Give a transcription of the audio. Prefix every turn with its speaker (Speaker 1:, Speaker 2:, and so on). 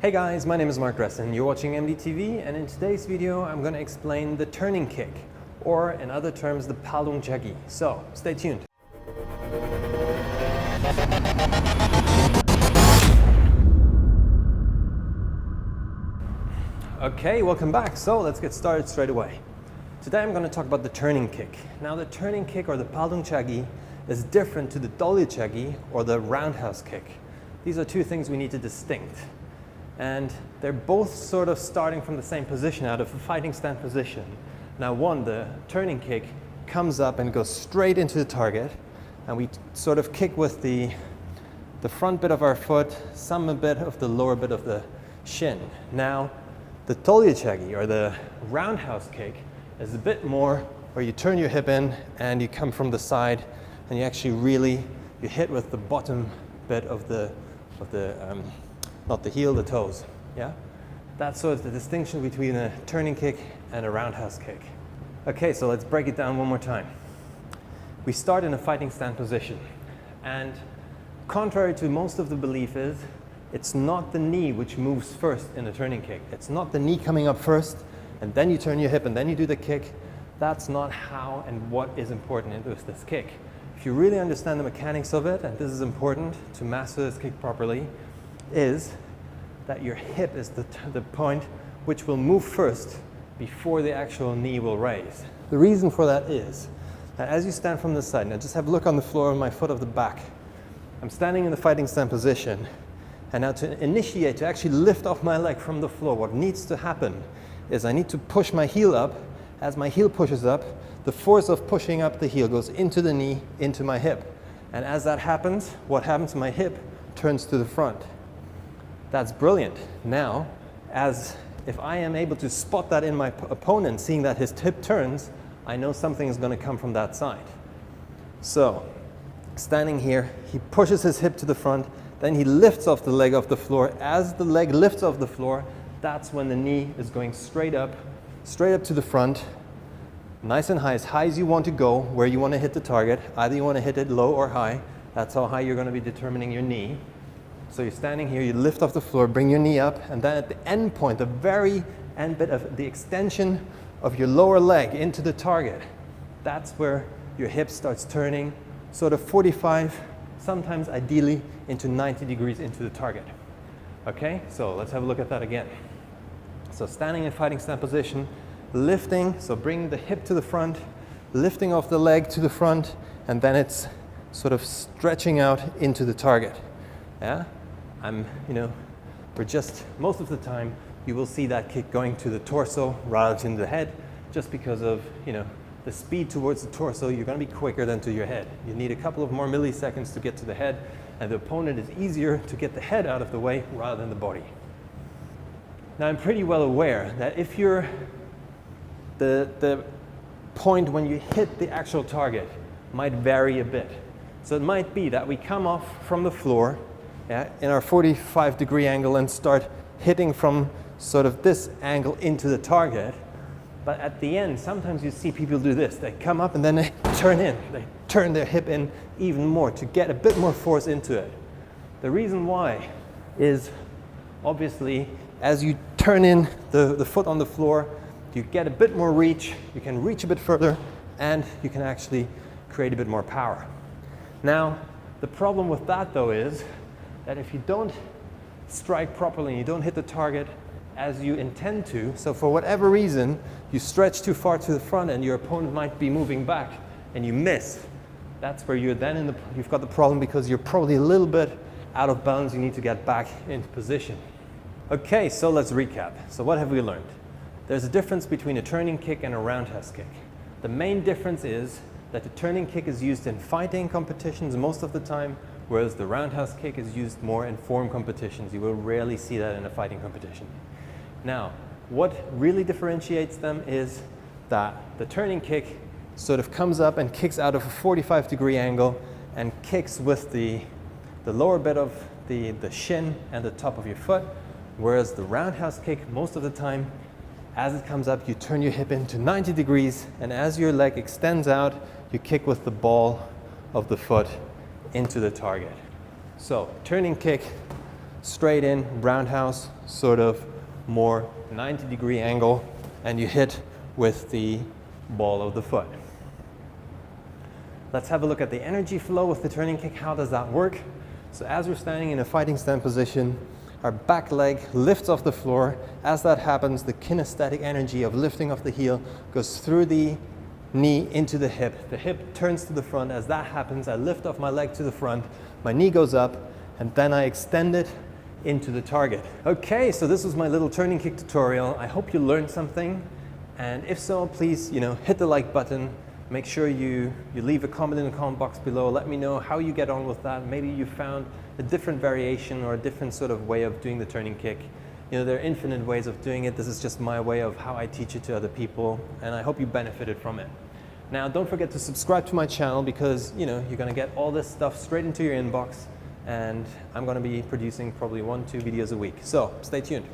Speaker 1: Hey guys, my name is Marc Dressen. You're watching MDTV, and in today's video I'm going to explain the turning kick, or in other terms the Paldung Chagi. So stay tuned. Okay, welcome back. So let's get started straight away. Today I'm going to talk about the turning kick. Now the turning kick, or the Paldung Chagi, is different to the Dollyo Chagi or the Roundhouse kick. These are two things we need to distinct. And they're both sort of starting from the same position, out of a fighting stand position. Now the turning kick, comes up and goes straight into the target, and we sort of kick with the front bit of our foot, some bit of the lower bit of the shin. Now the Dollyo Chagi, or the Roundhouse kick, is a bit more where you turn your hip in and you come from the side, and you actually you hit with the bottom bit of the not the heel, the toes. Yeah, that's sort of the distinction between a turning kick and a roundhouse kick. Okay, so let's break it down one more time. We start in a fighting stand position, and contrary to most of the belief is, it's not the knee which moves first in a turning kick. It's not the knee coming up first, and then you turn your hip and then you do the kick. That's not how and what is important in this kick. If you really understand the mechanics of it, and this is important to master this kick properly, is that your hip is the point which will move first before the actual knee will raise. The reason for that is that as you stand from the side, now just have a look on the floor of my foot of the back. I'm standing in the fighting stand position, and now to initiate, to actually lift off my leg from the floor, what needs to happen is I need to push my heel up. As my heel pushes up, the force of pushing up the heel goes into the knee, into my hip. And as that happens, what happens? My hip turns to the front. That's brilliant. Now, if I am able to spot that in my opponent, seeing that his hip turns, I know something is going to come from that side. So, standing here, he pushes his hip to the front, then he lifts off the leg off the floor. As the leg lifts off the floor, that's when the knee is going straight up to the front, nice and high as you want to go, where you want to hit the target. Either you want to hit it low or high. That's how high you're going to be determining your knee. So you're standing here, you lift off the floor, bring your knee up, and then at the end point, the very end bit of the extension of your lower leg into the target, that's where your hip starts turning, sort of 45, sometimes ideally into 90 degrees into the target. Okay, so let's have a look at that again. So standing in fighting stand position, lifting, so bringing the hip to the front, lifting off the leg to the front, and then it's sort of stretching out into the target. Yeah, most of the time you will see that kick going to the torso rather than the head, just because of, the speed towards the torso. You're going to be quicker than to your head. You need a couple of more milliseconds to get to the head, and the opponent is easier to get the head out of the way rather than the body. Now I'm pretty well aware that if you're the point when you hit the actual target might vary a bit. So it might be that we come off from the floor, in our 45-degree angle, and start hitting from sort of this angle into the target. But at the end, sometimes you see people do this. They come up and then they turn in. They turn their hip in even more to get a bit more force into it. The reason why is, obviously, as you turn in the foot on the floor, you get a bit more reach, you can reach a bit further, and you can actually create a bit more power. Now, the problem with that, though, is that if you don't strike properly and you don't hit the target as you intend to, so for whatever reason, you stretch too far to the front and your opponent might be moving back and you miss, that's where you're then you've got the problem, because you're probably a little bit out of bounds. You need to get back into position. Okay, so let's recap. So what have we learned? There's a difference between a turning kick and a roundhouse kick. The main difference is that the turning kick is used in fighting competitions most of the time, whereas the roundhouse kick is used more in form competitions. You will rarely see that in a fighting competition. Now, what really differentiates them is that the turning kick sort of comes up and kicks out of a 45-degree angle and kicks with the lower bit of the shin and the top of your foot, whereas the roundhouse kick, most of the time, as it comes up, you turn your hip into 90 degrees, and as your leg extends out, you kick with the ball of the foot into the target. So, turning kick, straight in, roundhouse, sort of more 90-degree angle, and you hit with the ball of the foot. Let's have a look at the energy flow with the turning kick. How does that work? So as we're standing in a fighting stand position, our back leg lifts off the floor. As that happens, the kinesthetic energy of lifting off the heel goes through the knee into the hip. The hip turns to the front. As that happens, I lift off my leg to the front, my knee goes up, and then I extend it into the target. Okay, so this was my little turning kick tutorial. I hope you learned something, and if so, please, hit the like button. Make sure you leave a comment in the comment box below. Let me know how you get on with that. Maybe you found a different variation or a different sort of way of doing the turning kick. There are infinite ways of doing it. This is just my way of how I teach it to other people, and I hope you benefited from it. Now, don't forget to subscribe to my channel because, you're going to get all this stuff straight into your inbox, and I'm going to be producing probably 1-2 videos a week. So, stay tuned.